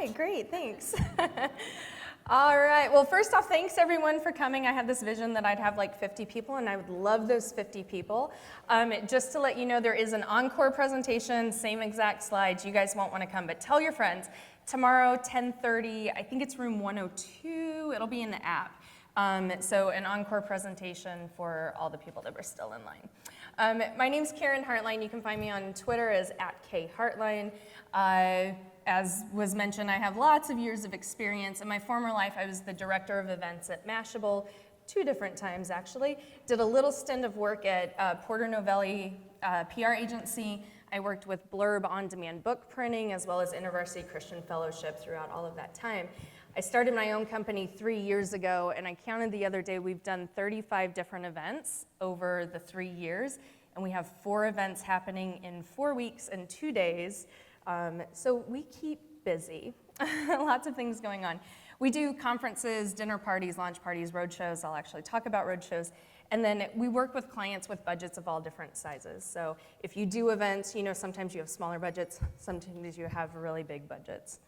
right, great, thanks. All right, well, first off, thanks everyone for coming. I had this vision that I'd have like 50 people, and I would love those 50 people. Just to let you know, there is an encore presentation, same exact slides. You guys won't want to come, but tell your friends. Tomorrow, 10:30, I think it's room 102. It'll be in the app. So an encore presentation for all the people that were still in line. My name's Karen Hartline. You can find me on Twitter as @KHartline. As was mentioned, I have lots of years of experience. In my former life, I was the director of events at Mashable, 2 different times actually. Did a little stint of work at Porter Novelli PR agency. I worked with Blurb on-demand book printing as well as InterVarsity Christian Fellowship throughout all of that time. I started my own company 3 years ago, and I counted the other day, we've done 35 different events over the 3 years, and we have 4 events happening in 4 weeks and 2 days. So we keep busy, lots of things going on. We do conferences, dinner parties, launch parties, road shows. I'll actually talk about road shows. And then we work with clients with budgets of all different sizes. So if you do events, you know, sometimes you have smaller budgets, sometimes you have really big budgets.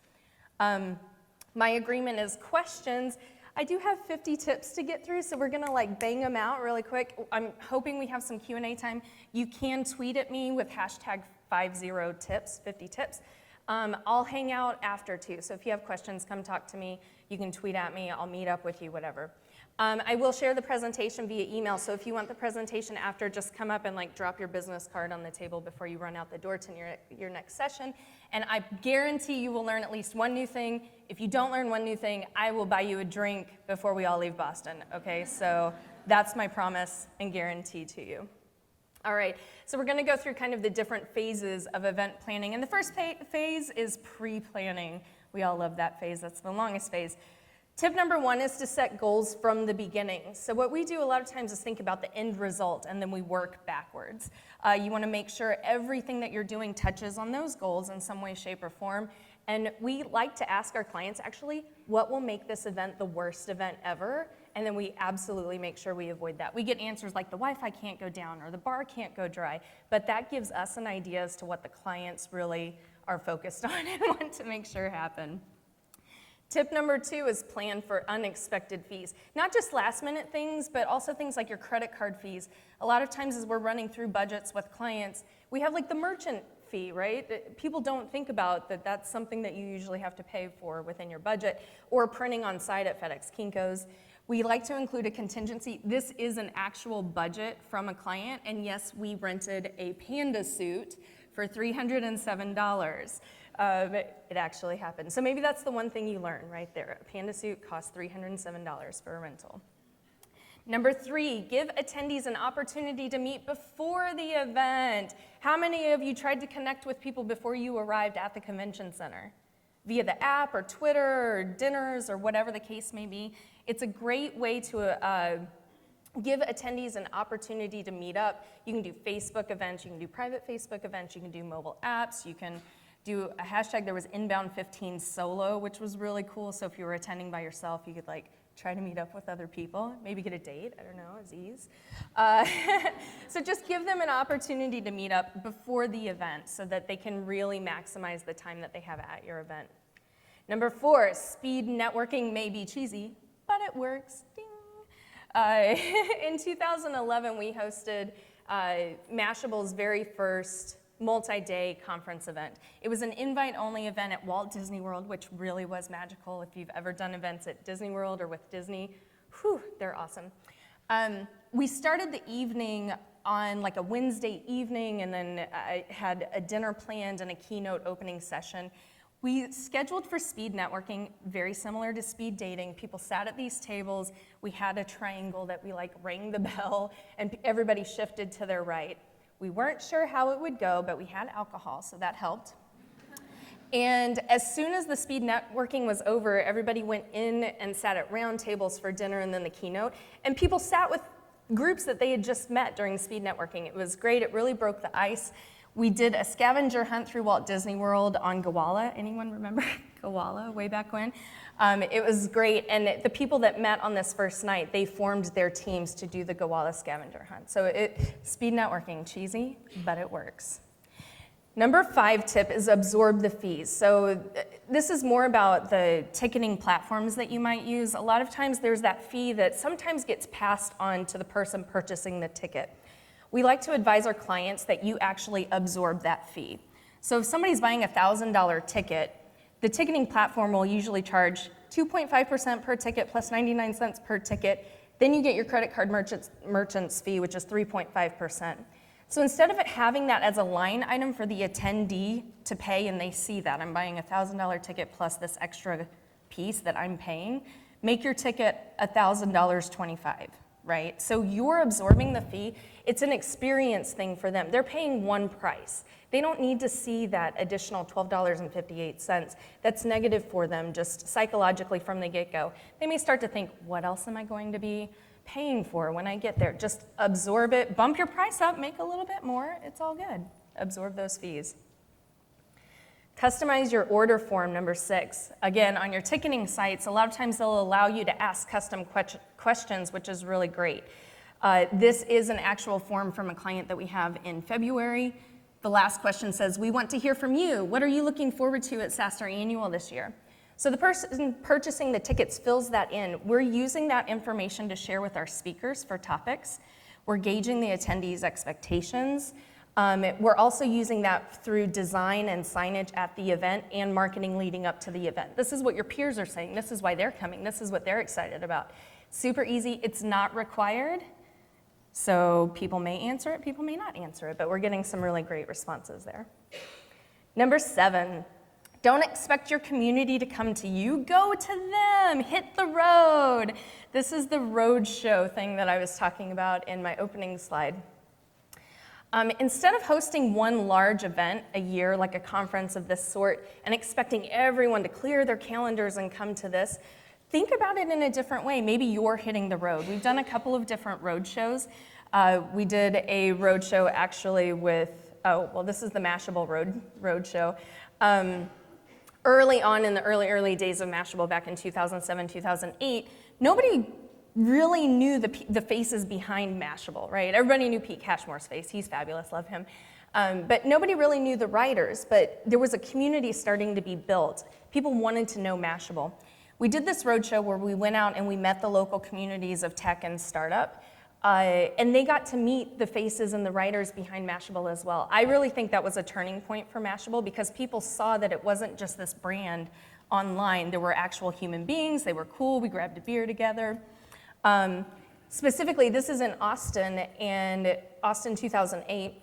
My agreement is questions. I do have 50 tips to get through, so we're gonna like bang them out really quick. I'm hoping we have some Q&A time. You can tweet at me with hashtag 50tips, 50 tips. I'll hang out after too, so if you have questions, come talk to me. You can tweet at me, I'll meet up with you, whatever. I will share the presentation via email, so if you want the presentation after, just come up and like drop your business card on the table before you run out the door to your next session. And I guarantee you will learn at least one new thing. If you don't learn one new thing, I will buy you a drink before we all leave Boston, okay? So that's my promise and guarantee to you. All right, so we're gonna go through kind of the different phases of event planning. And the first phase is pre-planning. We all love that phase, that's the longest phase. Tip number 1 is to set goals from the beginning. So what we do a lot of times is think about the end result and then we work backwards. You wanna make sure everything that you're doing touches on those goals in some way, shape, or form. And we like to ask our clients actually, what will make this event the worst event ever? And then we absolutely make sure we avoid that. We get answers like the Wi-Fi can't go down or the bar can't go dry, but that gives us an idea as to what the clients really are focused on and want to make sure happen. Tip number 2 is plan for unexpected fees. Not just last minute things, but also things like your credit card fees. A lot of times as we're running through budgets with clients, we have like the merchant fee, right? People don't think about that that's something that you usually have to pay for within your budget, or printing on site at FedEx Kinko's. We like to include a contingency. This is an actual budget from a client, and yes, we rented a panda suit for $307. It actually happened. So maybe that's the one thing you learn right there. A panda suit costs $307 for a rental. Number 3, give attendees an opportunity to meet before the event. How many of you tried to connect with people before you arrived at the convention center? Via the app or Twitter or dinners or whatever the case may be. It's a great way to give attendees an opportunity to meet up. You can do Facebook events, you can do private Facebook events, you can do mobile apps, you can do a hashtag. There was inbound 15 solo, which was really cool. So if you were attending by yourself, you could like try to meet up with other people, maybe get a date, I don't know, Aziz. So just give them an opportunity to meet up before the event so that they can really maximize the time that they have at your event. Number 4, speed networking may be cheesy, but it works. Ding. In 2011, we hosted Mashable's very first multi-day conference event. It was an invite-only event at Walt Disney World, which really was magical. If you've ever done events at Disney World or with Disney, whew, they're awesome. We started the evening on like a Wednesday evening, and then I had a dinner planned and a keynote opening session. We scheduled for speed networking, very similar to speed dating. People sat at these tables. We had a triangle that we like rang the bell, and everybody shifted to their right. We weren't sure how it would go, but we had alcohol, so that helped. And as soon as the speed networking was over, everybody went in and sat at round tables for dinner and then the keynote. And people sat with groups that they had just met during speed networking. It was great. It really broke the ice. We did a scavenger hunt through Walt Disney World on Gowalla. Anyone remember Gowalla way back when? It was great, and the people that met on this first night, they formed their teams to do the Gowalla scavenger hunt. So speed networking, cheesy, but it works. Number 5 tip is absorb the fees. So this is more about the ticketing platforms that you might use. A lot of times there's that fee that sometimes gets passed on to the person purchasing the ticket. We like to advise our clients that you actually absorb that fee. So if somebody's buying a $1,000 ticket, the ticketing platform will usually charge 2.5% per ticket plus 99 cents per ticket. Then you get your credit card merchant's fee, which is 3.5%. So instead of it having that as a line item for the attendee to pay, and they see that I'm buying a $1,000 ticket plus this extra piece that I'm paying, make your ticket $1,000.25, right? So you're absorbing the fee. It's an experience thing for them. They're paying one price. They don't need to see that additional $12.58. That's negative for them just psychologically from the get-go. They may start to think, what else am I going to be paying for when I get there? Just absorb it, bump your price up, make a little bit more, it's all good. Absorb those fees. Customize your order form, number 6. Again, on your ticketing sites, a lot of times they'll allow you to ask custom questions, which is really great. This is an actual form from a client that we have in February. The last question says, we want to hear from you. What are you looking forward to at SaaStr Annual this year? So the person purchasing the tickets fills that in. We're using that information to share with our speakers for topics. We're gauging the attendees' expectations. We're also using that through design and signage at the event and marketing leading up to the event. This is what your peers are saying. This is why they're coming. This is what they're excited about. Super easy. It's not required. So people may answer it, people may not answer it, but we're getting some really great responses there. Number 7. Don't expect your community to come to you. Go to them. Hit the road. This is the road show thing that I was talking about in my opening slide. Instead of hosting one large event a year, like a conference of this sort, and expecting everyone to clear their calendars and come to this, think about it in a different way. Maybe you're hitting the road. We've done a couple of different road shows. We did a road show actually with, this is the Mashable road show. Early on in the early days of Mashable back in 2007, 2008, nobody really knew the faces behind Mashable, right? Everybody knew Pete Cashmore's face. He's fabulous, love him. But nobody really knew the writers, but there was a community starting to be built. People wanted to know Mashable. We did this roadshow where we went out and we met the local communities of tech and startup, and they got to meet the faces and the writers behind Mashable as well. I really think that was a turning point for Mashable because people saw that it wasn't just this brand online. There were actual human beings. They were cool. We grabbed a beer together. Specifically, this is in Austin, and Austin 2008.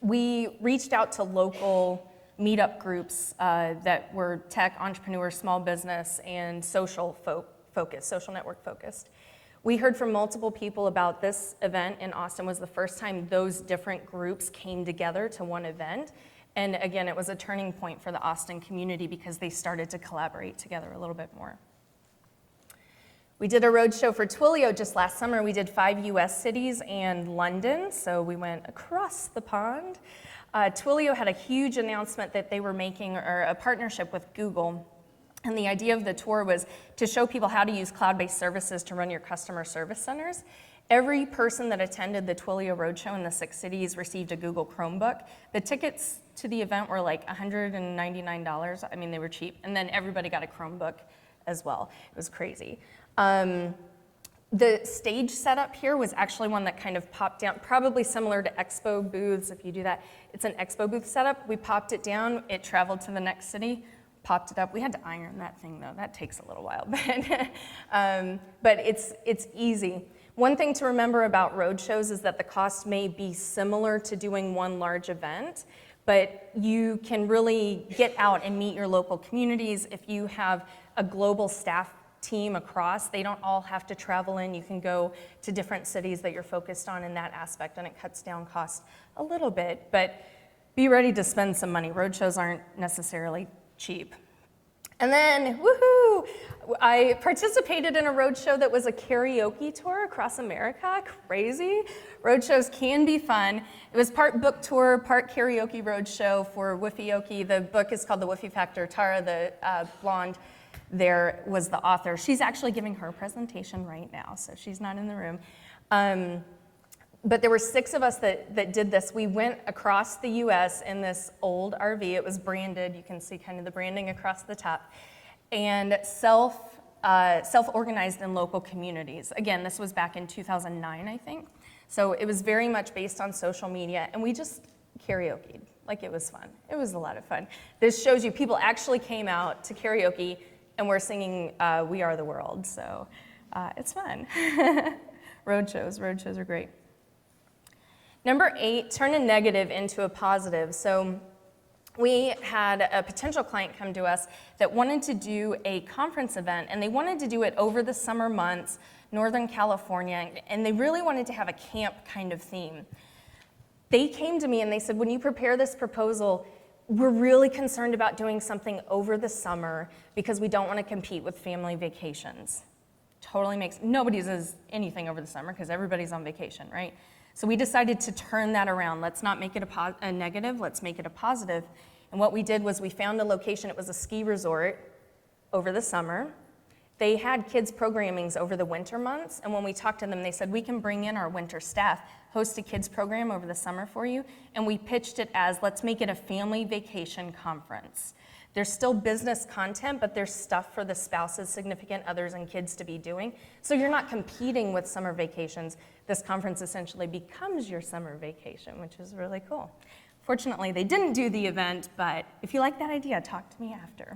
We reached out to local meetup groups that were tech, entrepreneur, small business, and social network focused. We heard from multiple people about this event in Austin was the first time those different groups came together to one event. And again, it was a turning point for the Austin community because they started to collaborate together a little bit more. We did a roadshow for Twilio just last summer. We did 5 US cities and London, so we went across the pond. Twilio had a huge announcement that they were making a partnership with Google. And the idea of the tour was to show people how to use cloud-based services to run your customer service centers. Every person that attended the Twilio Roadshow in the 6 cities received a Google Chromebook. The tickets to the event were like $199. I mean, they were cheap. And then everybody got a Chromebook as well. It was crazy. The stage setup here was actually one that kind of popped down, probably similar to expo booths if you do that. It's an expo booth setup. We popped it down. It traveled to the next city. Popped it up. We had to iron that thing though. That takes a little while, but it's easy. One thing to remember about road shows is that the cost may be similar to doing one large event, but you can really get out and meet your local communities. If you have a global staff team across, they don't all have to travel in. You can go to different cities that you're focused on in that aspect, and it cuts down costs a little bit, but be ready to spend some money. Road shows aren't necessarily cheap. And then, woohoo, I participated in a roadshow that was a karaoke tour across America. Crazy. Roadshows can be fun. It was part book tour, part karaoke roadshow for Wifioki. The book is called The Wifi Factor. Tara, the blonde there, was the author. She's actually giving her presentation right now, so she's not in the room. But there were 6 of us that did this. We went across the US in this old RV. It was branded. You can see kind of the branding across the top. And self-organized in local communities. Again, this was back in 2009, I think. So it was very much based on social media. And we just karaoke'd. Like, it was fun. It was a lot of fun. This shows you people actually came out to karaoke and we're singing We Are the World. So it's fun. Roadshows are great. Number 8, turn a negative into a positive. So we had a potential client come to us that wanted to do a conference event, and they wanted to do it over the summer months, Northern California, and they really wanted to have a camp kind of theme. They came to me and they said, when you prepare this proposal, we're really concerned about doing something over the summer because we don't want to compete with family vacations. Totally nobody does anything over the summer because everybody's on vacation, right? So we decided to turn that around. Let's not make it a negative, let's make it a positive. And what we did was we found a location. It was a ski resort over the summer. They had kids programmings over the winter months, and when we talked to them, they said, we can bring in our winter staff, host a kids program over the summer for you, and we pitched it as, let's make it a family vacation conference. There's still business content, but there's stuff for the spouses, significant others, and kids to be doing. So you're not competing with summer vacations. This conference essentially becomes your summer vacation, which is really cool. Fortunately, they didn't do the event, but if you like that idea, talk to me after.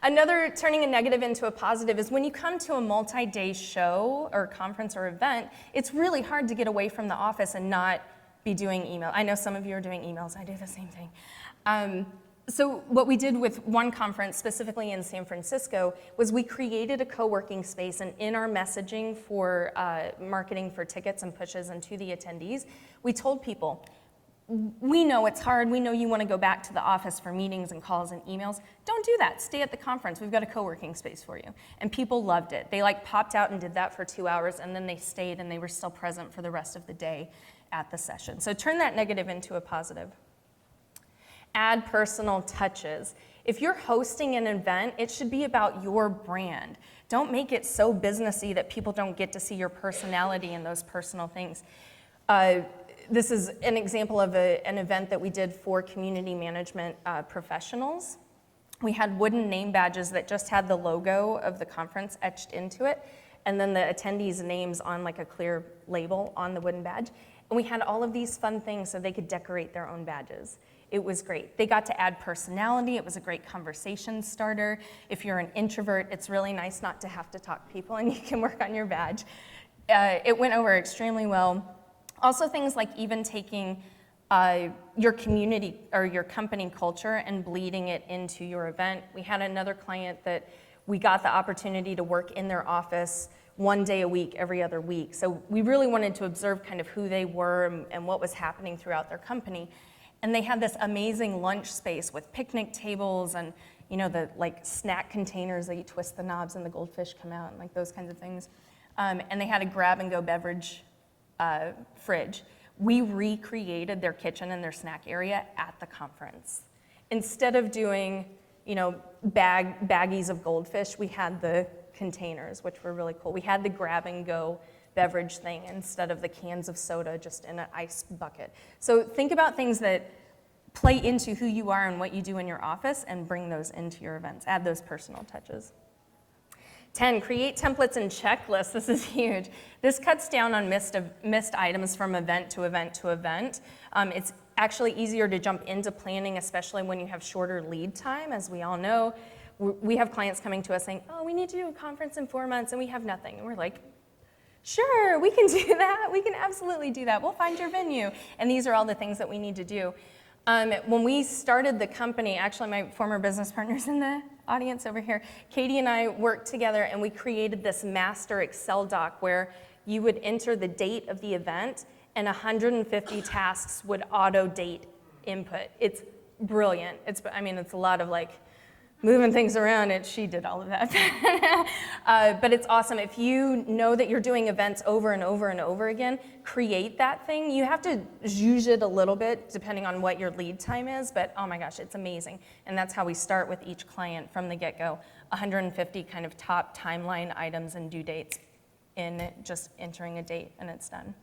Another turning a negative into a positive is when you come to a multi-day show or conference or event, it's really hard to get away from the office and not be doing email. I know some of you are doing emails. I do the same thing. So what we did with one conference, specifically in San Francisco, was we created a co-working space, and in our messaging for marketing for tickets and pushes and to the attendees, we told people, we know it's hard, we know you want to go back to the office for meetings and calls and emails. Don't do that, stay at the conference, we've got a co-working space for you. And people loved it. They popped out and did that for 2 hours, and then they stayed and they were still present for the rest of the day at the session. So turn that negative into a positive. Add personal touches. If you're hosting an event, it should be about your brand. Don't make it so businessy that people don't get to see your personality and those personal things. This is an example of an event that we did for community management professionals. We had wooden name badges that just had the logo of the conference etched into it, and then the attendees' names on a clear label on the wooden badge. And we had all of these fun things so they could decorate their own badges. It was great. They got to add personality. It was a great conversation starter. If you're an introvert, it's really nice not to have to talk to people, and you can work on your badge. It went over extremely well. Also, things like even taking your community or your company culture and bleeding it into your event. We had another client that we got the opportunity to work in their office 1 day a week, every other week. So we really wanted to observe kind of who they were and what was happening throughout their company. And they had this amazing lunch space with picnic tables and, the snack containers that you twist the knobs and the goldfish come out and those kinds of things. And they had a grab-and-go beverage fridge. We recreated their kitchen and their snack area at the conference. Instead of doing, baggies of goldfish, we had the containers, which were really cool. We had the grab-and-go beverage thing instead of the cans of soda just in an ice bucket. So think about things that play into who you are and what you do in your office and bring those into your events. Add those personal touches. 10, create templates and checklists. This is huge. This cuts down on missed items from event to event to event. It's actually easier to jump into planning, especially when you have shorter lead time. As we all know, we have clients coming to us saying, oh, we need to do a conference in 4 months and we have nothing. And we're like, sure, we can do that. We can absolutely do that. We'll find your venue. And these are all the things that we need to do. When we started the company, actually my former business partner's in the audience over here, Katie and I worked together and we created this master Excel doc where you would enter the date of the event and 150 tasks would auto-date input. It's brilliant. It's a lot of moving things around, and she did all of that. But it's awesome. If you know that you're doing events over and over and over again, create that thing. You have to zhuzh it a little bit depending on what your lead time is, but oh my gosh, it's amazing. And that's how we start with each client from the get-go, 150 kind of top timeline items and due dates. in just entering a date, and it's done.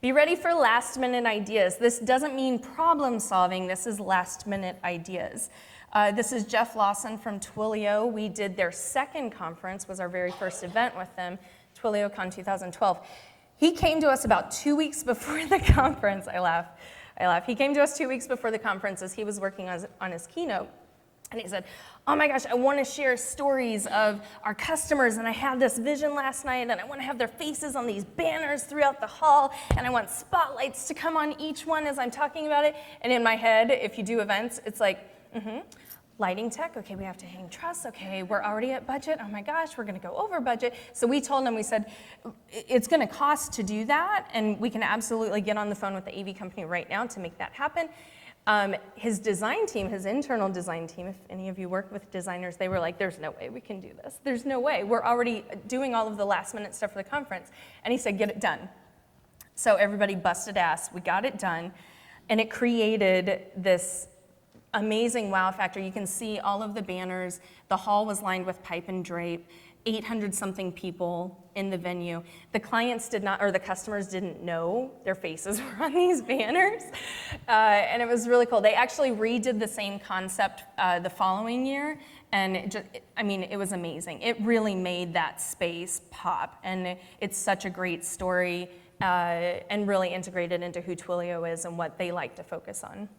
Be ready for last minute ideas. This doesn't mean problem solving, this is last minute ideas. This is Jeff Lawson from Twilio. We did their second conference, was our very first event with them, TwilioCon 2012. He came to us about 2 weeks before the conference. I laugh. He came to us 2 weeks before the conference as he was working on his keynote. And he said, oh my gosh, I want to share stories of our customers, and I had this vision last night, and I want to have their faces on these banners throughout the hall, and I want spotlights to come on each one as I'm talking about it. And in my head, if you do events, it's like, lighting tech, okay, we have to hang truss, okay, we're already at budget, oh my gosh, we're gonna go over budget. So we told him, we said, it's gonna cost to do that, and we can absolutely get on the phone with the AV company right now to make that happen. His design team, his internal design team, if any of you work with designers, they were like, there's no way we can do this. There's no way. We're already doing all of the last minute stuff for the conference. And he said, get it done. So everybody busted ass. We got it done. And it created this amazing wow factor. You can see all of the banners. The hall was lined with pipe and drape. 800 something people in the venue. The clients did not, or the customers didn't know their faces were on these banners. And it was really cool. They actually redid the same concept the following year, and it was amazing. It really made that space pop, and it's such a great story, and really integrated into who Twilio is and what they like to focus on.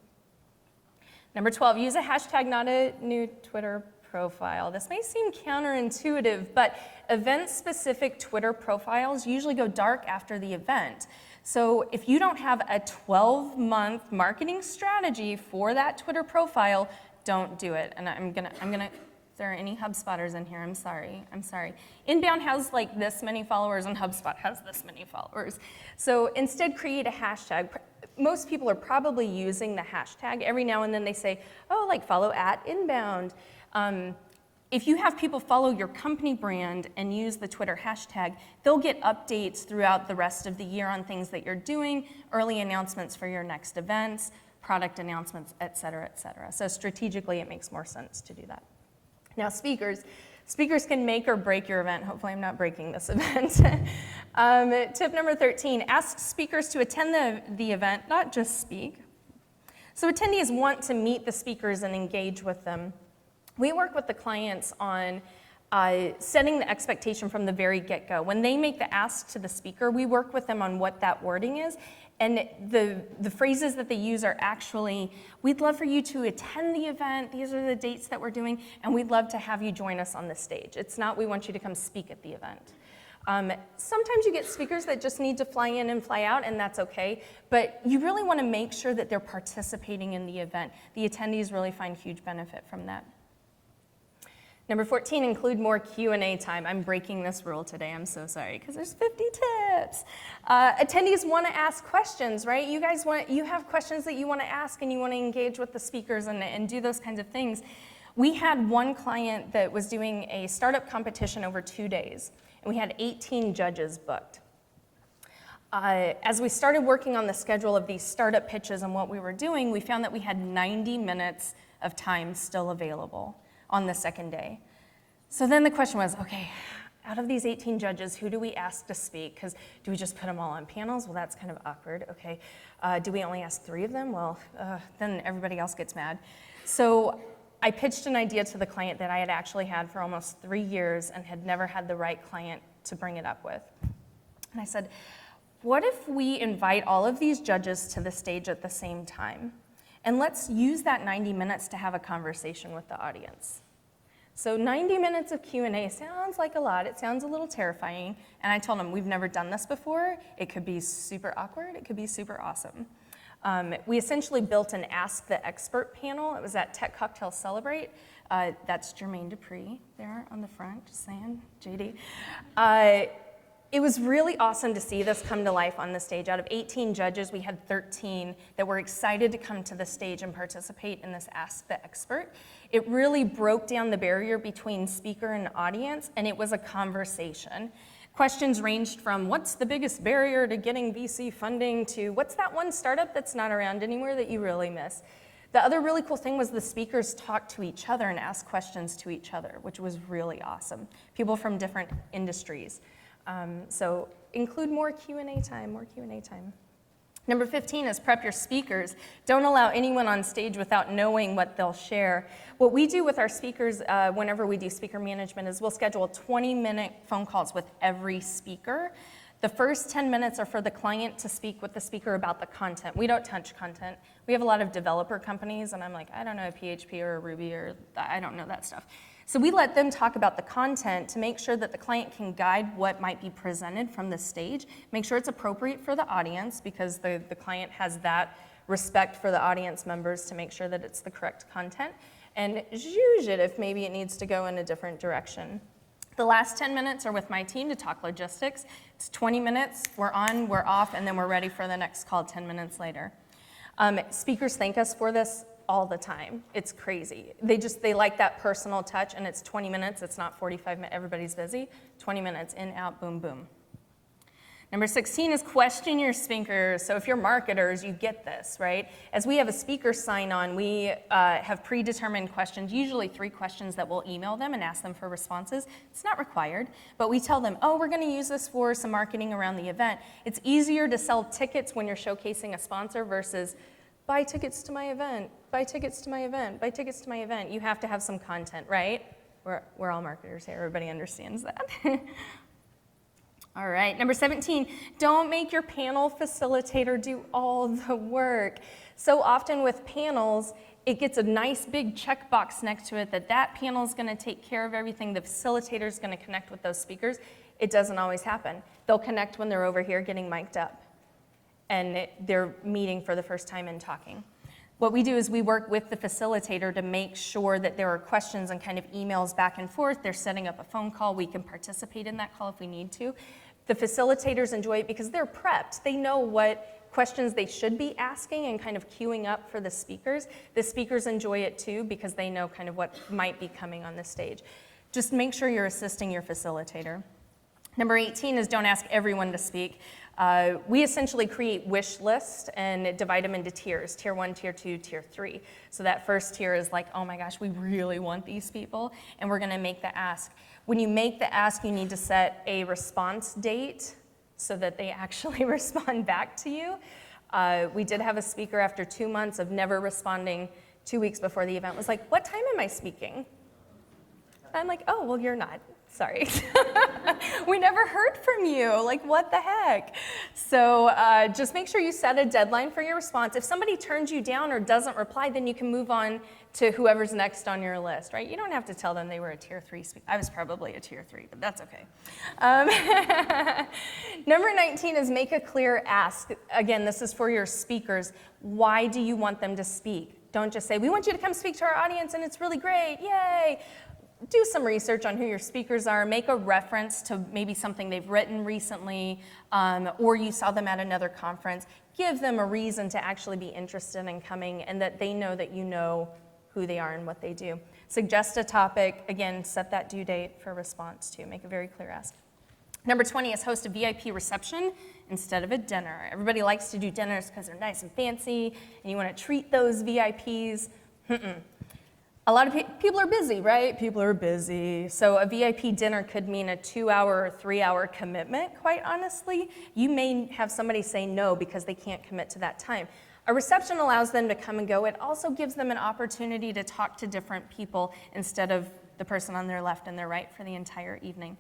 Number 12, use a hashtag, not a new Twitter profile. This may seem counterintuitive, but event-specific Twitter profiles usually go dark after the event. So if you don't have a 12-month marketing strategy for that Twitter profile, don't do it. And I'm gonna, if there are any HubSpotters in here, I'm sorry. Inbound has like this many followers, and HubSpot has this many followers. So instead, create a hashtag. Most people are probably using the hashtag. Every now and then they say, oh, like follow @inbound. If you have people follow your company brand and use the Twitter hashtag, they'll get updates throughout the rest of the year on things that you're doing, early announcements for your next events, product announcements, et cetera, et cetera. So strategically, it makes more sense to do that. Now, speakers can make or break your event. Hopefully, I'm not breaking this event. Tip number 13, ask speakers to attend the event, not just speak. So attendees want to meet the speakers and engage with them. We work with the clients on setting the expectation from the very get-go. When they make the ask to the speaker, we work with them on what that wording is. And the phrases that they use are actually, we'd love for you to attend the event, these are the dates that we're doing, and we'd love to have you join us on the stage. It's not, we want you to come speak at the event. Sometimes you get speakers that just need to fly in and fly out, and that's okay, but you really want to make sure that they're participating in the event. The attendees really find huge benefit from that. Number 14, include more Q&A time. I'm breaking this rule today, I'm so sorry, because there's 50 tips. Attendees want to ask questions, right? You have questions that you want to ask, and you want to engage with the speakers and do those kinds of things. We had one client that was doing a startup competition over 2 days, and we had 18 judges booked. As we started working on the schedule of these startup pitches and what we were doing, we found that we had 90 minutes of time still available on the second day. So then the question was, okay, out of these 18 judges, who do we ask to speak? Because do we just put them all on panels? Well, that's kind of awkward. Okay, do we only ask 3 of them? Well, then everybody else gets mad. So I pitched an idea to the client that I had actually had for almost 3 years and had never had the right client to bring it up with. And I said, what if we invite all of these judges to the stage at the same time? And let's use that 90 minutes to have a conversation with the audience. So 90 minutes of Q&A sounds like a lot. It sounds a little terrifying. And I told them, we've never done this before. It could be super awkward. It could be super awesome. We essentially built an Ask the Expert panel. It was at Tech Cocktail Celebrate. That's Jermaine Dupree there on the front, just saying, JD. It was really awesome to see this come to life on the stage. Out of 18 judges, we had 13 that were excited to come to the stage and participate in this Ask the Expert. It really broke down the barrier between speaker and audience, and it was a conversation. Questions ranged from what's the biggest barrier to getting VC funding to what's that one startup that's not around anymore that you really miss. The other really cool thing was the speakers talked to each other and asked questions to each other, which was really awesome. People from different industries. So include more Q&A time, more Q&A time. Number 15 is prep your speakers. Don't allow anyone on stage without knowing what they'll share. What we do with our speakers whenever we do speaker management is we'll schedule 20-minute phone calls with every speaker. The first 10 minutes are for the client to speak with the speaker about the content. We don't touch content. We have a lot of developer companies, and I'm like, I don't know PHP or Ruby, or I don't know that stuff. So we let them talk about the content to make sure that the client can guide what might be presented from the stage, make sure it's appropriate for the audience, because the client has that respect for the audience members to make sure that it's the correct content, and zhuzh it if maybe it needs to go in a different direction. The last 10 minutes are with my team to talk logistics. It's 20 minutes, we're on, we're off, and then we're ready for the next call 10 minutes later. Speakers thank us for this all the time. It's crazy. They like that personal touch, and it's 20 minutes, it's not 45 minutes, everybody's busy. 20 minutes, in, out, boom, boom. Number 16 is question your speakers. So if you're marketers, you get this, right? As we have a speaker sign on, we have predetermined questions, usually 3 questions that we'll email them and ask them for responses. It's not required, but we tell them, oh, we're gonna use this for some marketing around the event. It's easier to sell tickets when you're showcasing a sponsor versus buy tickets to my event, buy tickets to my event, buy tickets to my event. You have to have some content, right? We're all marketers here, everybody understands that. All right, number 17, don't make your panel facilitator do all the work. So often with panels, it gets a nice big checkbox next to it that panel is gonna take care of everything, the facilitator is gonna connect with those speakers. It doesn't always happen. They'll connect when they're over here getting mic'd up, and they're meeting for the first time and talking. What we do is we work with the facilitator to make sure that there are questions and kind of emails back and forth. They're setting up a phone call. We can participate in that call if we need to. The facilitators enjoy it because they're prepped. They know what questions they should be asking and kind of queuing up for the speakers. The speakers enjoy it too because they know kind of what might be coming on the stage. Just make sure you're assisting your facilitator. Number 18 is don't ask everyone to speak. We essentially create wish lists and divide them into tiers, tier 1, tier 2, tier 3. So that first tier is like, oh my gosh, we really want these people, and we're gonna make the ask. When you make the ask, you need to set a response date so that they actually respond back to you. We did have a speaker after 2 months of never responding 2 weeks before the event was like, what time am I speaking? I'm like, oh, well, you're not. Sorry. We never heard from you. Like, what the heck? So just make sure you set a deadline for your response. If somebody turns you down or doesn't reply, then you can move on to whoever's next on your list, right? You don't have to tell them they were a tier 3 speaker. I was probably a tier 3, but that's okay. Number 19 is make a clear ask. Again, this is for your speakers. Why do you want them to speak? Don't just say, we want you to come speak to our audience and it's really great, yay. Do some research on who your speakers are, make a reference to maybe something they've written recently, or you saw them at another conference. Give them a reason to actually be interested in coming and that they know that you know who they are and what they do. Suggest a topic, again, set that due date for response too, make a very clear ask. Number 20 is host a VIP reception instead of a dinner. Everybody likes to do dinners because they're nice and fancy, and you want to treat those VIPs. A lot of people are busy, right? People are busy. So a VIP dinner could mean a 2-hour or 3-hour commitment, quite honestly. You may have somebody say no because they can't commit to that time. A reception allows them to come and go. It also gives them an opportunity to talk to different people instead of the person on their left and their right for the entire evening.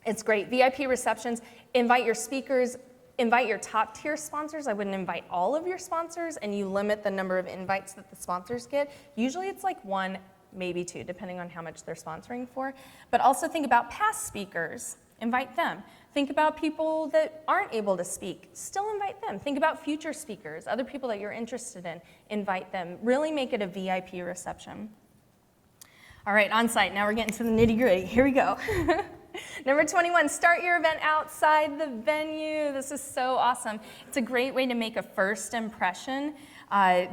It's great. VIP receptions, invite your speakers, invite your top tier sponsors. I wouldn't invite all of your sponsors, and you limit the number of invites that the sponsors get. Usually it's like 1, maybe 2, depending on how much they're sponsoring for. But also think about past speakers, invite them. Think about people that aren't able to speak, still invite them. Think about future speakers, other people that you're interested in, invite them. Really make it a VIP reception. All right, on site, now we're getting to the nitty gritty. Here we go. Number 21, start your event outside the venue. This is so awesome. It's a great way to make a first impression.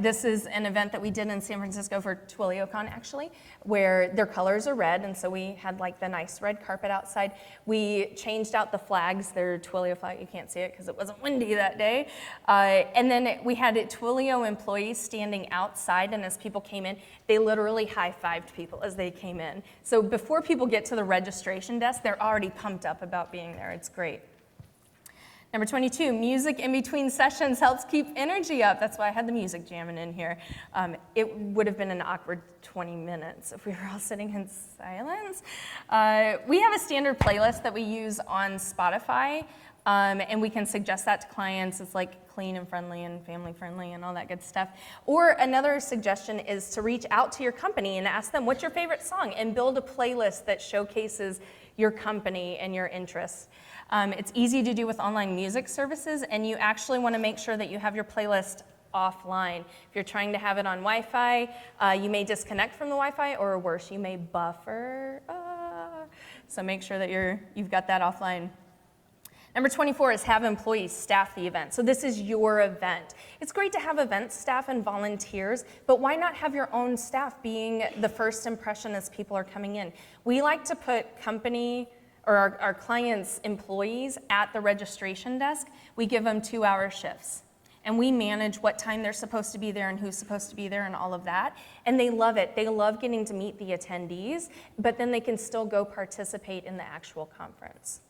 This is an event that we did in San Francisco for TwilioCon, actually, where their colors are red, and so we had like the nice red carpet outside. We changed out the flags. They're Twilio flag. You can't see it because it wasn't windy that day. And then we had Twilio employees standing outside, and as people came in, they literally high-fived people as they came in. So before people get to the registration desk, they're already pumped up about being there. It's great. Number 22, music in between sessions helps keep energy up. That's why I had the music jamming in here. It would have been an awkward 20 minutes if we were all sitting in silence. We have a standard playlist that we use on Spotify, and we can suggest that to clients. It's like clean and friendly and family friendly and all that good stuff. Or another suggestion is to reach out to your company and ask them, what's your favorite song? And build a playlist that showcases your company and your interests. It's easy to do with online music services, and you actually want to make sure that you have your playlist offline. If you're trying to have it on Wi-Fi, you may disconnect from the Wi-Fi, or worse, you may buffer. So make sure that you've got that offline. Number 24 is have employees staff the event. So this is your event. It's great to have event staff and volunteers, but why not have your own staff being the first impression as people are coming in? We like to put company or our clients' employees at the registration desk. We give them 2-hour shifts. And we manage what time they're supposed to be there and who's supposed to be there and all of that. And they love it. They love getting to meet the attendees, but then they can still go participate in the actual conference.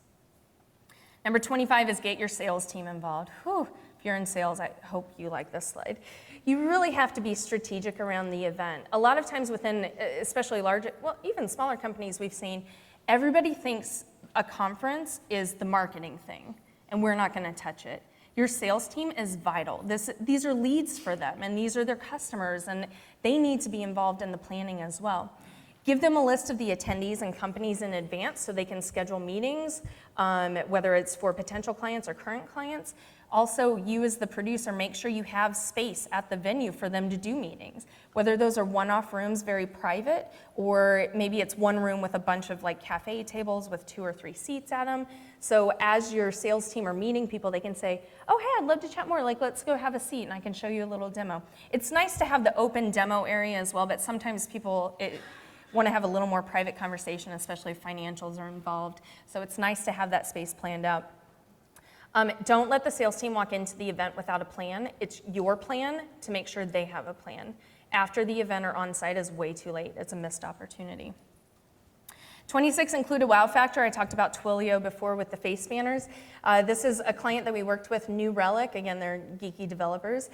Number 25 is get your sales team involved. Whew, if you're in sales, I hope you like this slide. You really have to be strategic around the event. A lot of times within, especially larger, well, even smaller companies we've seen, everybody thinks a conference is the marketing thing, and we're not going to touch it. Your sales team is vital. These are leads for them, and these are their customers, and they need to be involved in the planning as well. Give them a list of the attendees and companies in advance so they can schedule meetings, whether it's for potential clients or current clients. Also, you as the producer, make sure you have space at the venue for them to do meetings. Whether those are one-off rooms, very private, or maybe it's one room with a bunch of like cafe tables with 2 or 3 seats at them. So as your sales team are meeting people, they can say, oh, hey, I'd love to chat more. Like, let's go have a seat and I can show you a little demo. It's nice to have the open demo area as well, but sometimes people want to have a little more private conversation, especially if financials are involved. So it's nice to have that space planned out. Don't let the sales team walk into the event without a plan. It's your plan to make sure they have a plan. After the event or on-site is way too late. It's a missed opportunity. 26, include a wow factor. I talked about Twilio before with the face banners. This is a client that we worked with, New Relic. Again, they're geeky developers.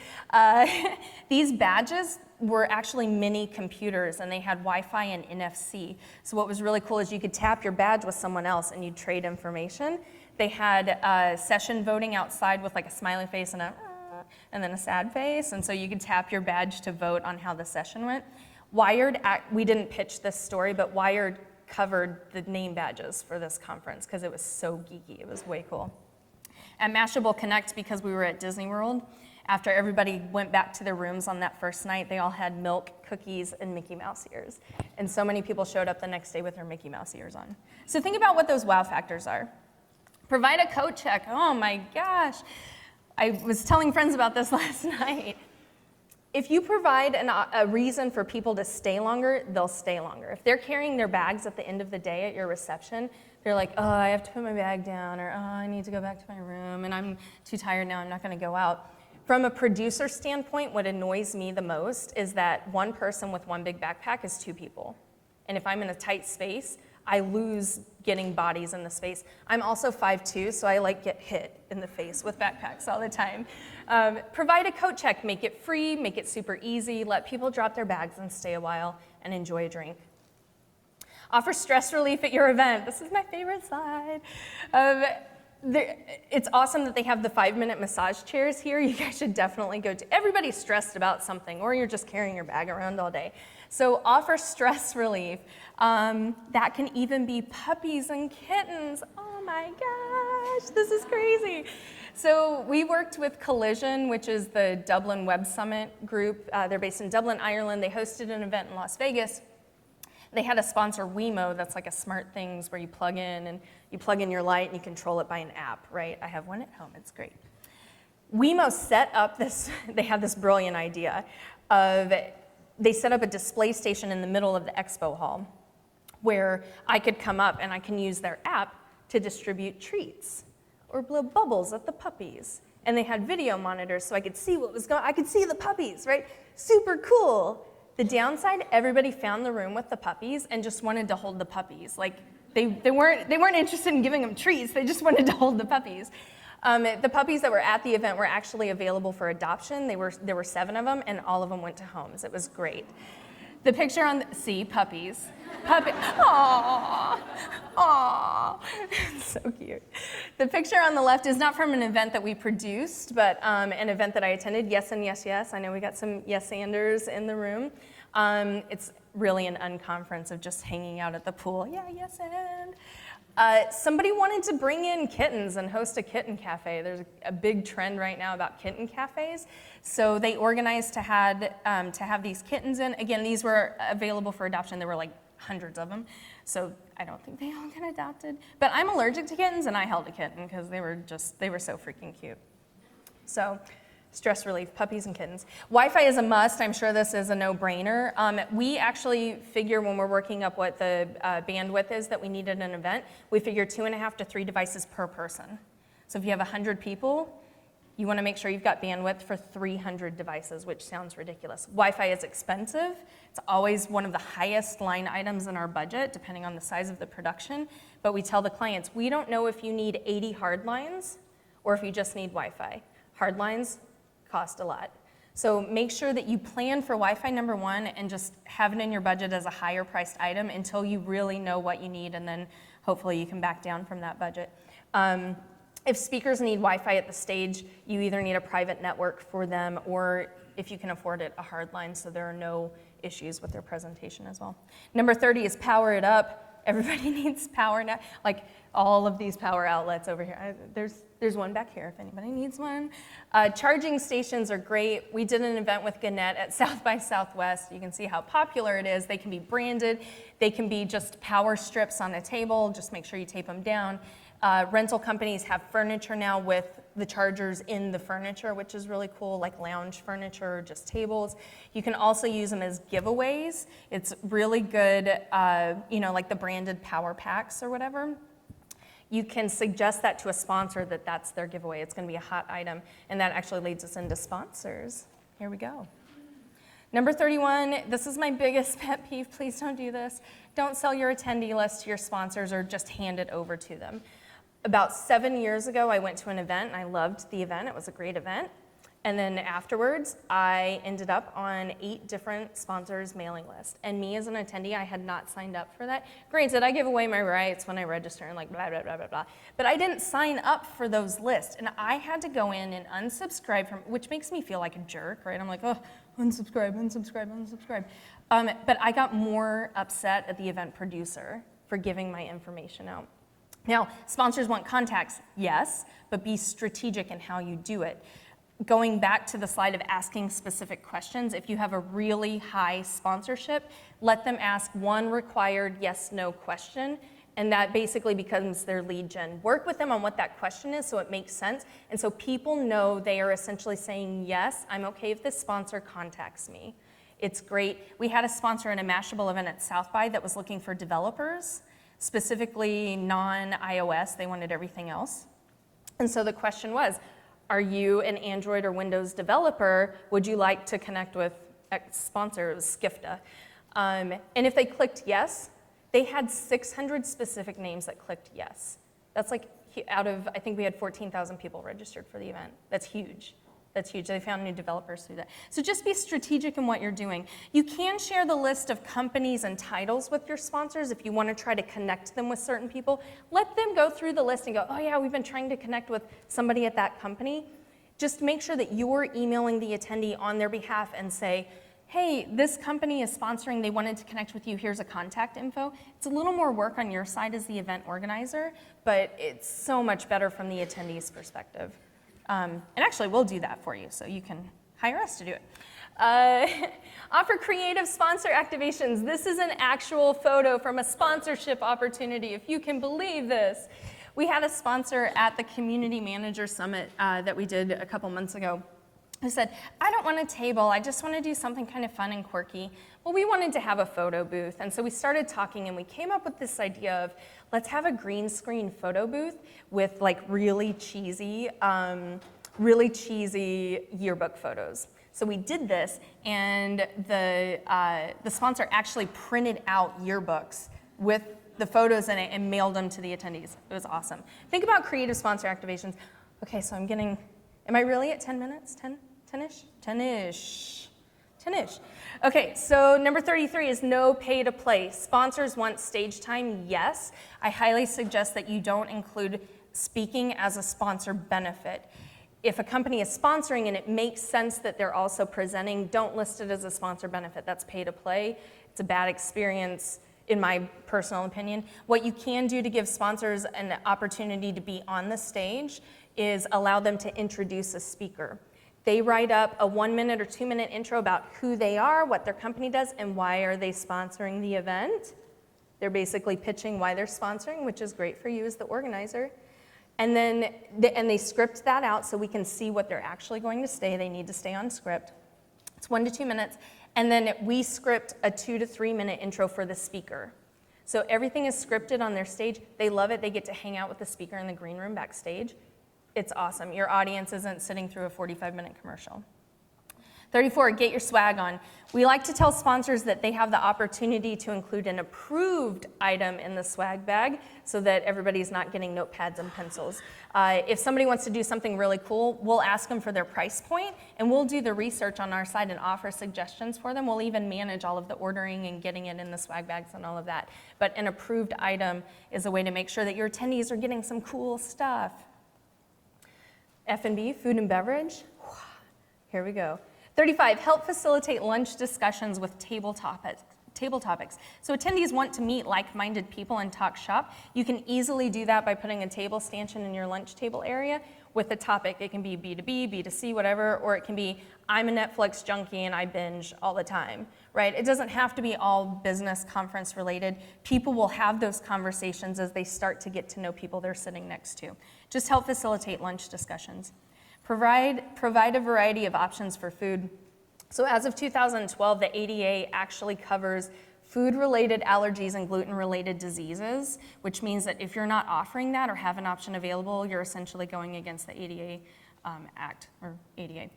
These badges were actually mini computers, and they had Wi-Fi and NFC. So what was really cool is you could tap your badge with someone else, and you'd trade information. They had session voting outside with like a smiley face and then a sad face, and so you could tap your badge to vote on how the session went. Wired, we didn't pitch this story, but Wired covered the name badges for this conference because it was so geeky. It was way cool. At Mashable Connect, because we were at Disney World, after everybody went back to their rooms on that first night, they all had milk, cookies, and Mickey Mouse ears. And so many people showed up the next day with their Mickey Mouse ears on. So think about what those wow factors are. Provide a coat check. Oh my gosh. I was telling friends about this last night. If you provide a reason for people to stay longer, they'll stay longer. If they're carrying their bags at the end of the day at your reception, they're like, oh, I have to put my bag down, or oh, I need to go back to my room, and I'm too tired now, I'm not gonna go out. From a producer standpoint, what annoys me the most is that one person with one big backpack is 2 people. And if I'm in a tight space, I lose getting bodies in the space. I'm also 5'2", so I get hit in the face with backpacks all the time. Provide a coat check, make it free, make it super easy, let people drop their bags and stay a while and enjoy a drink. Offer stress relief at your event. This is my favorite slide. It's awesome that they have the 5-minute massage chairs here. You guys should definitely go to. Everybody's stressed about something, or you're just carrying your bag around all day. So offer stress relief. That can even be puppies and kittens. Oh my gosh, this is crazy. So we worked with Collision, which is the Dublin Web Summit group. They're based in Dublin, Ireland. They hosted an event in Las Vegas. They had a sponsor, Wemo, that's like a smart things where you plug in your light and you control it by an app, right? I have one at home, it's great. Wemo set up this, they had this brilliant idea of, they set up a display station in the middle of the expo hall where I could come up and I can use their app to distribute treats or blow bubbles at the puppies. And they had video monitors so I could see what was going on. I could see the puppies, right? Super cool. The downside, everybody found the room with the puppies and just wanted to hold the puppies. Like they weren't interested in giving them treats, they just wanted to hold the puppies. The puppies that were at the event were actually available for adoption. There were 7 of them, and all of them went to homes. It was great. The picture on see, puppies. Aww, aww, so cute. The picture on the left is not from an event that we produced, but an event that I attended. Yes and yes, yes. I know we got some yes-anders in the room. It's really an unconference of just hanging out at the pool. Yeah, yes and. Somebody wanted to bring in kittens and host a kitten cafe. There's a big trend right now about kitten cafes. So they organized to have these kittens in. Again, these were available for adoption. There were like hundreds of them. So I don't think they all got adopted. But I'm allergic to kittens, and I held a kitten because they were so freaking cute. So stress relief, puppies and kittens. Wi-Fi is a must. I'm sure this is a no-brainer. We actually figure when we're working up what the bandwidth is that we need at an event, we figure 2.5 to 3 devices per person. So if you have 100 people, you want to make sure you've got bandwidth for 300 devices, which sounds ridiculous. Wi-Fi is expensive. It's always one of the highest line items in our budget, depending on the size of the production. But we tell the clients, we don't know if you need 80 hard lines or if you just need Wi-Fi. Hard lines cost a lot. So make sure that you plan for Wi-Fi, number one, and just have it in your budget as a higher priced item until you really know what you need, and then hopefully you can back down from that budget. If speakers need Wi-Fi at the stage, you either need a private network for them, or if you can afford it, a hard line, so there are no issues with their presentation as well. Number 30 is power it up. Everybody needs power now. Like all of these power outlets over here. There's one back here if anybody needs one. Charging stations are great. We did an event with Gannett at South by Southwest. You can see how popular it is. They can be branded. They can be just power strips on a table. Just make sure you tape them down. Rental companies have furniture now with the chargers in the furniture, which is really cool, like lounge furniture or just tables. You can also use them as giveaways. It's really good, like the branded power packs or whatever. You can suggest that to a sponsor that that's their giveaway. It's going to be a hot item, and that actually leads us into sponsors. Here we go. Number 31, this is my biggest pet peeve. Please don't do this. Don't sell your attendee list to your sponsors or just hand it over to them. About 7 years ago, I went to an event, and I loved the event. It was a great event. And then afterwards, I ended up on 8 different sponsors' mailing list. And me as an attendee, I had not signed up for that. Granted, I give away my rights when I register and like blah, blah, blah, blah, blah. But I didn't sign up for those lists. And I had to go in and unsubscribe from, which makes me feel like a jerk, right? I'm like, oh, unsubscribe, unsubscribe, unsubscribe. But I got more upset at the event producer for giving my information out. Now, sponsors want contacts, yes, but be strategic in how you do it. Going back to the slide of asking specific questions, if you have a really high sponsorship, let them ask one required yes/no question, and that basically becomes their lead gen. Work with them on what that question is so it makes sense, and so people know they are essentially saying, yes, I'm okay if this sponsor contacts me. It's great. We had a sponsor in a Mashable event at South by that was looking for developers, specifically non-iOS. They wanted everything else. And so the question was, are you an Android or Windows developer? Would you like to connect with X sponsor? It was Skifta. And if they clicked yes, they had 600 specific names that clicked yes. That's like out of, I think we had 14,000 people registered for the event. That's huge. That's huge. They found new developers through that. So just be strategic in what you're doing. You can share the list of companies and titles with your sponsors if you want to try to connect them with certain people. Let them go through the list and go, oh yeah, we've been trying to connect with somebody at that company. Just make sure that you're emailing the attendee on their behalf and say, hey, this company is sponsoring, they wanted to connect with you, here's a contact info. It's a little more work on your side as the event organizer, but it's so much better from the attendee's perspective. And actually, we'll do that for you, so you can hire us to do it. Offer creative sponsor activations. This is an actual photo from a sponsorship opportunity, if you can believe this. We had a sponsor at the Community Manager Summit that we did a couple months ago who said, I don't want a table, I just want to do something kind of fun and quirky. Well, we wanted to have a photo booth, and so we started talking and we came up with this idea of, let's have a green screen photo booth with like really cheesy yearbook photos. So we did this, and the sponsor actually printed out yearbooks with the photos in it and mailed them to the attendees. It was awesome. Think about creative sponsor activations. Okay, so am I really at 10 minutes? 10-ish? 10-ish. Okay, so number 33 is no pay to play. Sponsors want stage time, yes. I highly suggest that you don't include speaking as a sponsor benefit. If a company is sponsoring and it makes sense that they're also presenting, don't list it as a sponsor benefit. That's pay to play. It's a bad experience, in my personal opinion. What you can do to give sponsors an opportunity to be on the stage is allow them to introduce a speaker. They write up a 1-minute or 2-minute intro about who they are, what their company does, and why are they sponsoring the event. They're basically pitching why they're sponsoring, which is great for you as the organizer. And then they script that out so we can see what they're actually going to say. They need to stay on script. It's 1 to 2 minutes. And then we script a 2 to 3 minute intro for the speaker. So everything is scripted on their stage. They love it. They get to hang out with the speaker in the green room backstage. It's awesome. Your audience isn't sitting through a 45-minute commercial. 34, get your swag on. We like to tell sponsors that they have the opportunity to include an approved item in the swag bag so that everybody's not getting notepads and pencils. If somebody wants to do something really cool, we'll ask them for their price point, and we'll do the research on our side and offer suggestions for them. We'll even manage all of the ordering and getting it in the swag bags and all of that. But an approved item is a way to make sure that your attendees are getting some cool stuff. F&B, food and beverage. Here we go. 35, help facilitate lunch discussions with table topics. So attendees want to meet like-minded people and talk shop. You can easily do that by putting a table stanchion in your lunch table area with a topic. It can be B2B, B2C, whatever, or it can be, I'm a Netflix junkie and I binge all the time, right? It doesn't have to be all business conference related. People will have those conversations as they start to get to know people they're sitting next to. Just help facilitate lunch discussions. Provide a variety of options for food. So as of 2012, the ADA actually covers food-related allergies and gluten-related diseases, which means that if you're not offering that or have an option available, you're essentially going against the ADA Act, or ADA.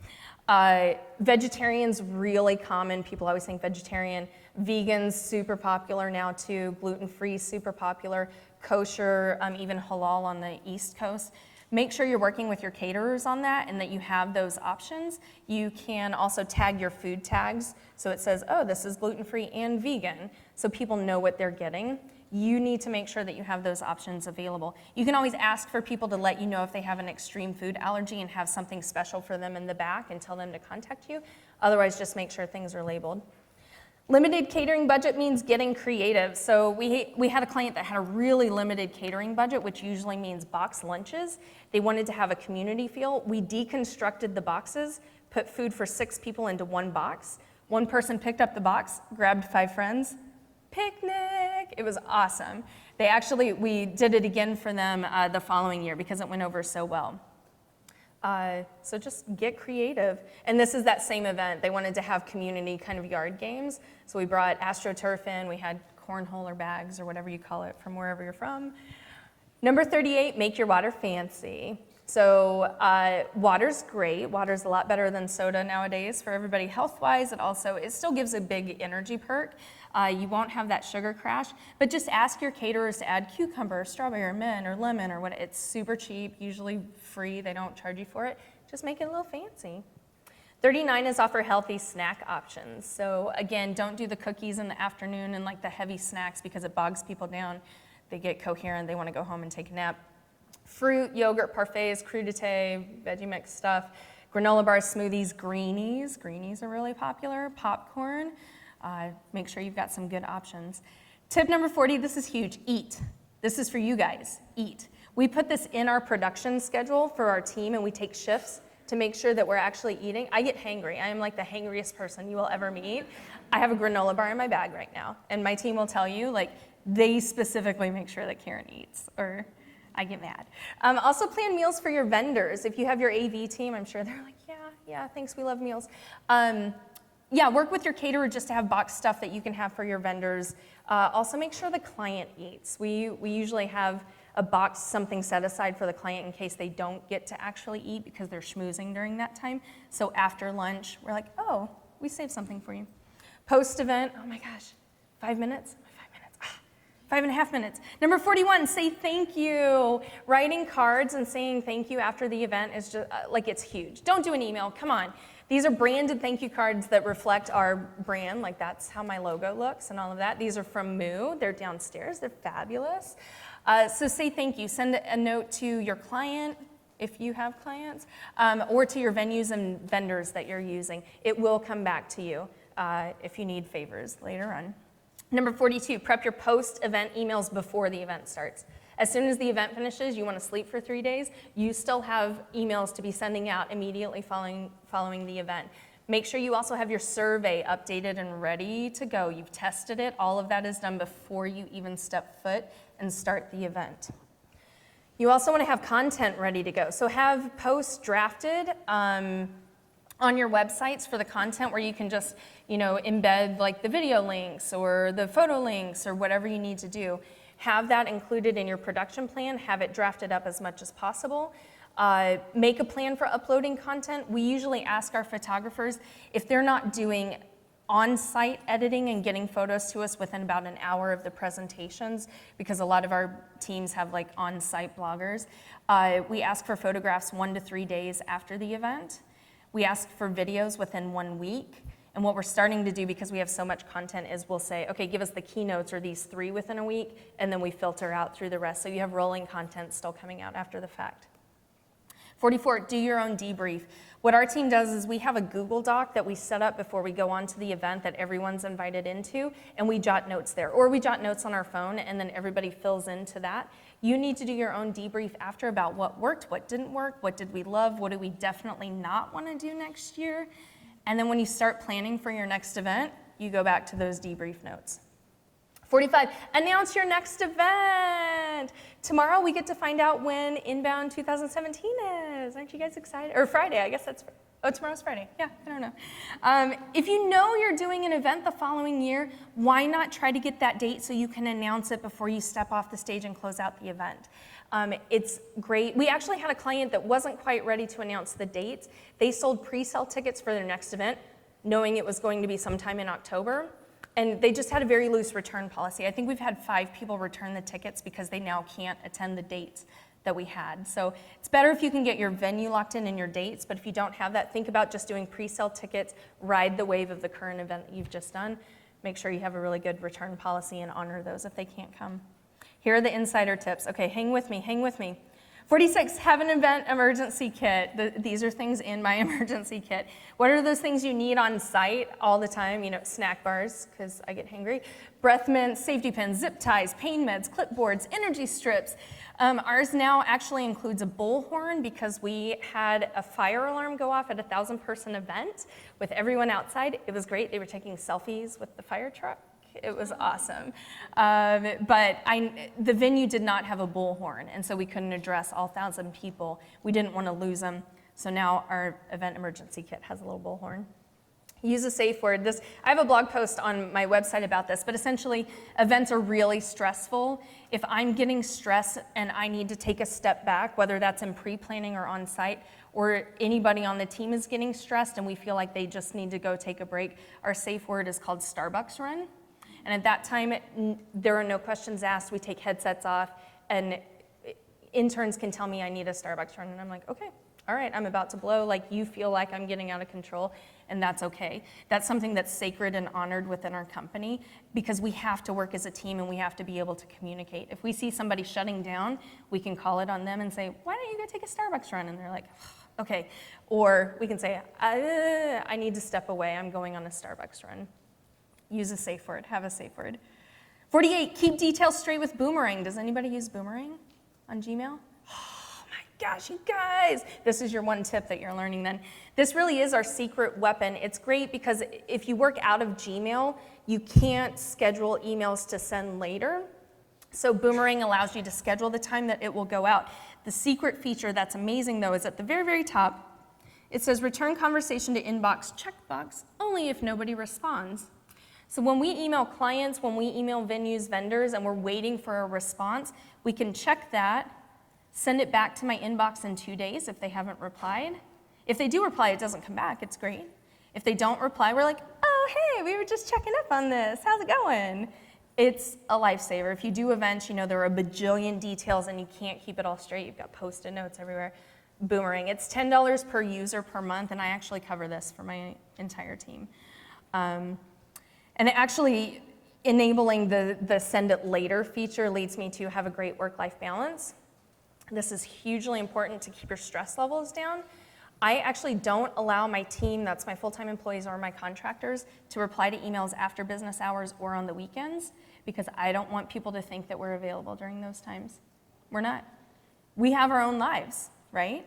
Vegetarian's really common. People always think vegetarian. Vegans, super popular now too. Gluten-free, super popular. Kosher, even halal on the East Coast. Make sure you're working with your caterers on that and that you have those options. You can also tag your food tags. So it says, oh, this is gluten-free and vegan, so people know what they're getting. You need to make sure that you have those options available. You can always ask for people to let you know if they have an extreme food allergy and have something special for them in the back and tell them to contact you. Otherwise, just make sure things are labeled. Limited catering budget means getting creative. So we had a client that had a really limited catering budget, which usually means box lunches. They wanted to have a community feel. We deconstructed the boxes, put food for 6 people into one box. One person picked up the box, grabbed 5 friends, picnic. It was awesome. We did it again for them the following year because it went over so well. So just get creative. And this is that same event. They wanted to have community kind of yard games. So we brought AstroTurf in. We had cornhole or bags or whatever you call it from wherever you're from. Number 38, make your water fancy. So water's great. Water's a lot better than soda nowadays for everybody health-wise. It still gives a big energy perk. You won't have that sugar crash, but just ask your caterers to add cucumber, strawberry, or mint, or lemon, or what. It's super cheap, usually free. They don't charge you for it. Just make it a little fancy. 39 is offer healthy snack options. So again, don't do the cookies in the afternoon and like the heavy snacks because it bogs people down. They get coherent, they want to go home and take a nap. Fruit, yogurt, parfaits, crudité, veggie mix stuff, granola bars, smoothies, greenies. Greenies are really popular. Popcorn. Make sure you've got some good options. Tip number 40, this is huge, eat. This is for you guys, eat. We put this in our production schedule for our team and we take shifts to make sure that we're actually eating. I get hangry. I am like the hangriest person you will ever meet. I have a granola bar in my bag right now and my team will tell you, like, they specifically make sure that Karen eats, or I get mad. Also plan meals for your vendors. If you have your AV team, I'm sure they're like, yeah, thanks, we love meals. Yeah, work with your caterer just to have boxed stuff that you can have for your vendors. Also make sure the client eats. We usually have a box, something set aside for the client in case they don't get to actually eat because they're schmoozing during that time. So after lunch, we're like, oh, we saved something for you. Post-event, oh my gosh, 5 minutes? 5.5 minutes. Number 41, say thank you. Writing cards and saying thank you after the event is just, like, it's huge. Don't do an email, come on. These are branded thank you cards that reflect our brand, like that's how my logo looks and all of that. These are from Moo, they're downstairs, they're fabulous. So say thank you, send a note to your client, if you have clients, or to your venues and vendors that you're using. It will come back to you if you need favors later on. Number 42, prep your post-event emails before the event starts. As soon as the event finishes, you want to sleep for 3 days, you still have emails to be sending out immediately following the event. Make sure you also have your survey updated and ready to go. You've tested it. All of that is done before you even step foot and start the event. You also want to have content ready to go. So have posts drafted on your websites for the content where you can just, embed like the video links or the photo links or whatever you need to do. Have that included in your production plan. Have it drafted up as much as possible. Make a plan for uploading content. We usually ask our photographers if they're not doing on-site editing and getting photos to us within about an hour of the presentations, because a lot of our teams have like on-site bloggers. We ask for photographs 1 to 3 days after the event. We ask for videos within 1 week. And what we're starting to do, because we have so much content, is we'll say, okay, give us the keynotes or these 3 within a week, and then we filter out through the rest. So you have rolling content still coming out after the fact. 44, do your own debrief. What our team does is we have a Google Doc that we set up before we go on to the event that everyone's invited into, and we jot notes there. Or we jot notes on our phone, and then everybody fills into that. You need to do your own debrief after about what worked, what didn't work, what did we love, what do we definitely not want to do next year. And then when you start planning for your next event, you go back to those debrief notes. 45, announce your next event. Tomorrow we get to find out when Inbound 2017 is. Aren't you guys excited? Or Friday, I guess that's, tomorrow's Friday. Yeah, I don't know. If you know you're doing an event the following year, why not try to get that date so you can announce it before you step off the stage and close out the event? It's great. We actually had a client that wasn't quite ready to announce the dates. They sold pre-sale tickets for their next event, knowing it was going to be sometime in October. And they just had a very loose return policy. I think we've had 5 people return the tickets because they now can't attend the dates that we had. So it's better if you can get your venue locked in and your dates, but if you don't have that, think about just doing pre-sale tickets, ride the wave of the current event that you've just done. Make sure you have a really good return policy and honor those if they can't come. Here are the insider tips. Okay, hang with me, hang with me. 46, have an event emergency kit. These are things in my emergency kit. What are those things you need on site all the time? Snack bars, because I get hangry. Breath mints, safety pins, zip ties, pain meds, clipboards, energy strips. Ours now actually includes a bullhorn because we had a fire alarm go off at a 1,000-person event with everyone outside. It was great. They were taking selfies with the fire truck. It was awesome. But the venue did not have a bullhorn, and so we couldn't address all 1,000 people. We didn't want to lose them, so now our event emergency kit has a little bullhorn. Use a safe word. I have a blog post on my website about this, but essentially, events are really stressful. If I'm getting stressed and I need to take a step back, whether that's in pre-planning or on-site, or anybody on the team is getting stressed and we feel like they just need to go take a break, our safe word is called Starbucks Run. And at that time, there are no questions asked. We take headsets off, and interns can tell me I need a Starbucks run, and I'm like, okay, all right, I'm about to blow. Like, you feel like I'm getting out of control, and that's okay. That's something that's sacred and honored within our company, because we have to work as a team, and we have to be able to communicate. If we see somebody shutting down, we can call it on them and say, why don't you go take a Starbucks run? And they're like, okay. Or we can say, I need to step away. I'm going on a Starbucks run. Use a safe word, have a safe word. 48, keep details straight with Boomerang. Does anybody use Boomerang on Gmail? Oh my gosh, you guys. This is your one tip that you're learning then. This really is our secret weapon. It's great because if you work out of Gmail, you can't schedule emails to send later. So Boomerang allows you to schedule the time that it will go out. The secret feature that's amazing, though, is at the very, very top. It says return conversation to inbox checkbox only if nobody responds. So when we email clients, when we email venues, vendors, and we're waiting for a response, we can check that, send it back to my inbox in 2 days if they haven't replied. If they do reply, it doesn't come back, it's great. If they don't reply, we're like, oh, hey, we were just checking up on this, how's it going? It's a lifesaver. If you do events, you know there are a bajillion details and you can't keep it all straight. You've got Post-it notes everywhere. Boomerang. It's $10 per user per month, and I actually cover this for my entire team. And it actually, enabling the send it later feature leads me to have a great work-life balance. This is hugely important to keep your stress levels down. I actually don't allow my team, that's my full-time employees or my contractors, to reply to emails after business hours or on the weekends because I don't want people to think that we're available during those times. We're not. We have our own lives, right?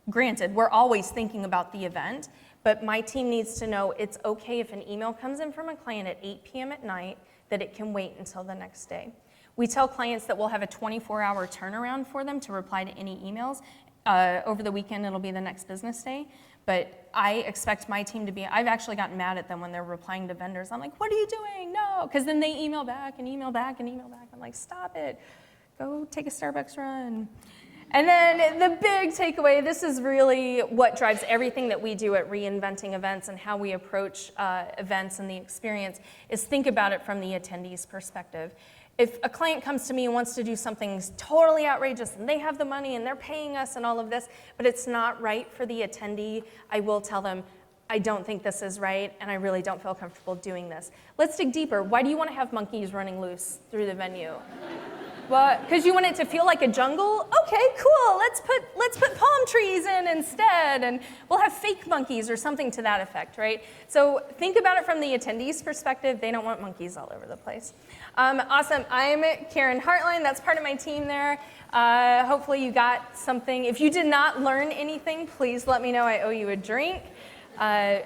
Granted, we're always thinking about the event, but my team needs to know it's okay if an email comes in from a client at 8 p.m. at night that it can wait until the next day. We tell clients that we'll have a 24-hour turnaround for them to reply to any emails. Over the weekend, it'll be the next business day. But I expect my team to be, I've actually gotten mad at them when they're replying to vendors. I'm like, what are you doing? No, because then they email back and email back and email back. I'm like, stop it. Go take a Starbucks run. And then the big takeaway, this is really what drives everything that we do at Reinventing Events and how we approach events and the experience, is think about it from the attendee's perspective. If a client comes to me and wants to do something totally outrageous and they have the money and they're paying us and all of this, but it's not right for the attendee, I will tell them, I don't think this is right and I really don't feel comfortable doing this. Let's dig deeper. Why do you want to have monkeys running loose through the venue? Well, because you want it to feel like a jungle? Okay, cool, let's put palm trees in instead, and we'll have fake monkeys or something to that effect, right? So think about it from the attendee's perspective. They don't want monkeys all over the place. Awesome, I'm Karen Hartline, that's part of my team there. Hopefully you got something. If you did not learn anything, please let me know, I owe you a drink.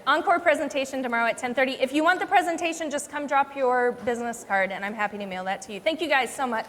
Encore presentation tomorrow at 10:30. If you want the presentation, just come drop your business card and I'm happy to mail that to you. Thank you guys so much.